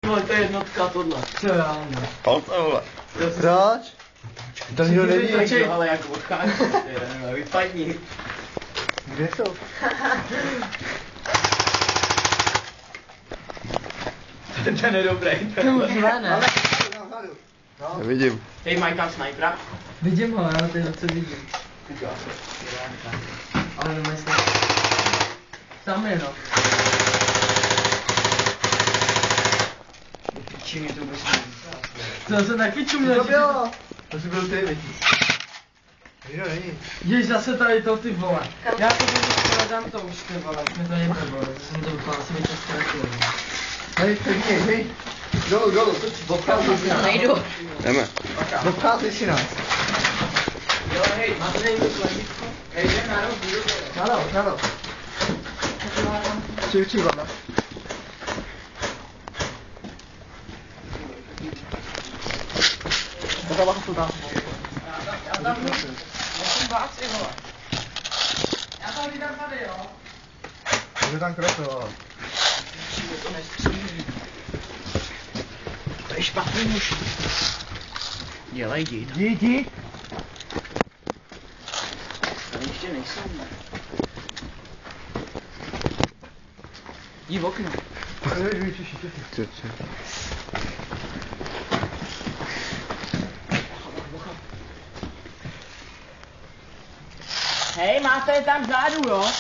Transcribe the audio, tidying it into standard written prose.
No, to je jednotka tohle. Co já ne. Palce, vole. Proč? To nikdo neví. Počkej, ale jako odchází, vypadni. Kde jsou? Ten je dobrý. To už ne. Vidím. Hej, mají tam snajpera? Vidím ho, já teď co vidím. Ale nemyslím. Tam je no. Čím to vůbec To jsem taky čuměl. To bylo. To jsi byl ty, vidí. Nikdo není. Jež zase tady to ty vole. Já to budu skladám to už ty vole, už mi to nejde vole. Jsem to vypadal, asi mi to ztratil. Hej. Dolů. Obcházej si nás. Nejdu. Jdeme. Obcházej si nás. Jo, hej, máte nejdu sledítko? Hej, jdem na roh, Na roh. Čili voda. To tam. Já tam musím váci, vole. Já tam vydám tady, jo. Může tam krofil. To nestřílí. To je špatný muž. Dělej, Jdi. Tady ještě nejsou, ne? Jdi v okno. Co? Hej, máte je tam vzadu, jo?